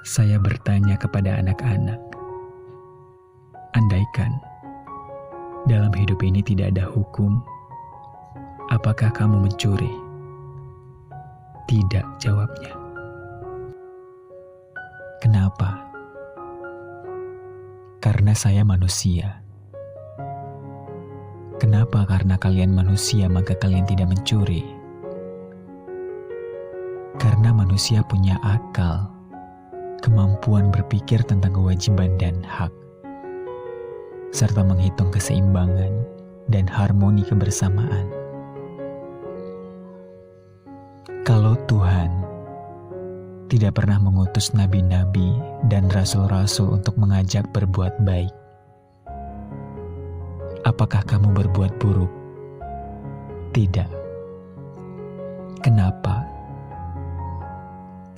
Saya bertanya kepada anak-anak, andaikan dalam hidup ini tidak ada hukum, apakah kamu mencuri? Tidak, jawabnya. Kenapa? Karena saya manusia. Kenapa? Karena kalian manusia, maka kalian tidak mencuri. Karena manusia punya akal, kemampuan berpikir tentang kewajiban dan hak, serta menghitung keseimbangan dan harmoni kebersamaan. Kalau Tuhan tidak pernah mengutus nabi-nabi dan rasul-rasul untuk mengajak berbuat baik, apakah kamu berbuat buruk? Tidak. Kenapa?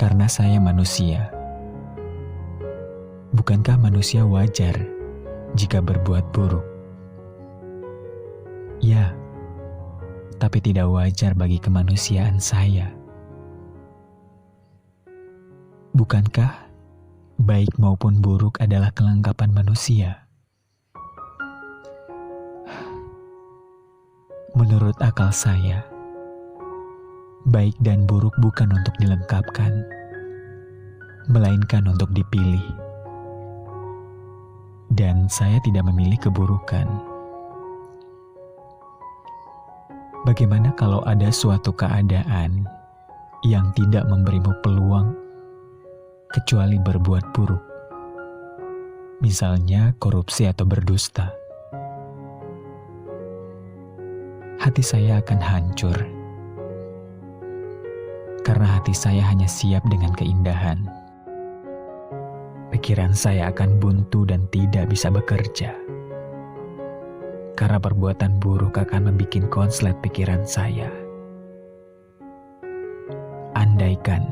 Karena saya manusia. Bukankah manusia wajar jika berbuat buruk? Ya, tapi tidak wajar bagi kemanusiaan saya. Bukankah baik maupun buruk adalah kelengkapan manusia? Menurut akal saya, baik dan buruk bukan untuk dilengkapkan, melainkan untuk dipilih. Dan saya tidak memilih keburukan. Bagaimana kalau ada suatu keadaan yang tidak memberimu peluang kecuali berbuat buruk? Misalnya korupsi atau berdusta. Hati saya akan hancur. Karena hati saya hanya siap dengan keindahan. Pikiran saya akan buntu dan tidak bisa bekerja. Karena perbuatan buruk akan membuat konslet pikiran saya. Andaikan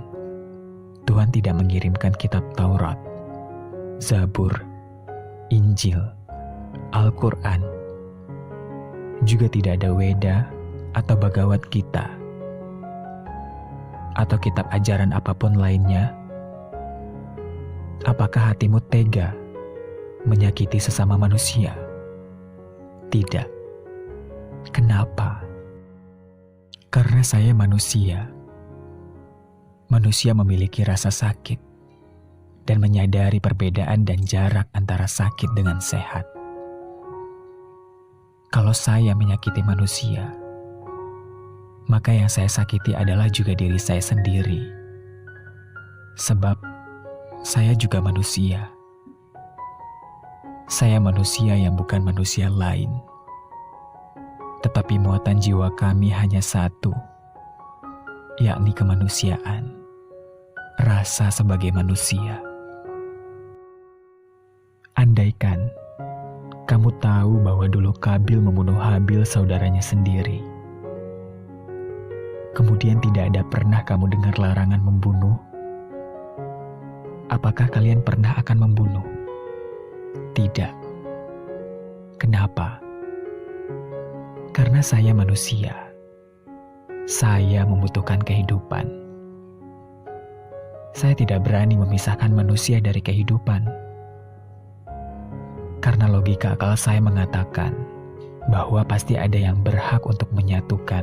Tuhan tidak mengirimkan kitab Taurat, Zabur, Injil, Al-Quran, juga tidak ada Weda atau Bhagavad Gita, atau kitab ajaran apapun lainnya, apakah hatimu tega menyakiti sesama manusia? Tidak. Kenapa? Karena saya manusia. Manusia memiliki rasa sakit dan menyadari perbedaan dan jarak antara sakit dengan sehat. Kalau saya menyakiti manusia, maka yang saya sakiti adalah juga diri saya sendiri. Sebab saya juga manusia. Saya manusia yang bukan manusia lain. Tetapi muatan jiwa kami hanya satu, yakni kemanusiaan, rasa sebagai manusia. Andaikan kamu tahu bahwa dulu Kabil membunuh Habil saudaranya sendiri. Kemudian tidak ada pernah kamu dengar larangan membunuh. Apakah kalian pernah akan membunuh? Tidak. Kenapa? Karena saya manusia. Saya membutuhkan kehidupan. Saya tidak berani memisahkan manusia dari kehidupan. Karena logika akal saya mengatakan bahwa pasti ada yang berhak untuk menyatukan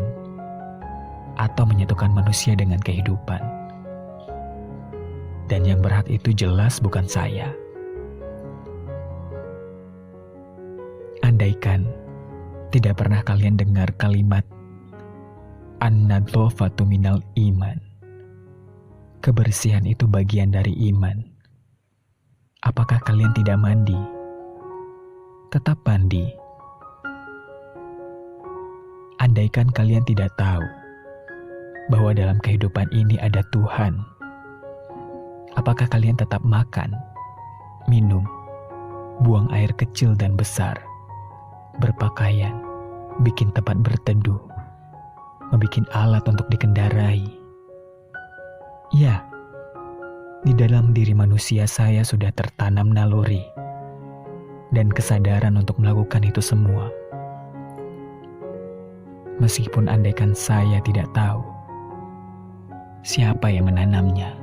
atau menyatukan manusia dengan kehidupan. Dan yang berhak itu jelas bukan saya. Andaikan tidak pernah kalian dengar kalimat an-nadhofatu minal iman. Kebersihan itu bagian dari iman. Apakah kalian tidak mandi? Tetap mandi. Andaikan kalian tidak tahu bahwa dalam kehidupan ini ada Tuhan, apakah kalian tetap makan, minum, buang air kecil dan besar, berpakaian, bikin tempat berteduh, membikin alat untuk dikendarai? Ya, di dalam diri manusia saya sudah tertanam naluri dan kesadaran untuk melakukan itu semua. Meskipun andaikan saya tidak tahu siapa yang menanamnya.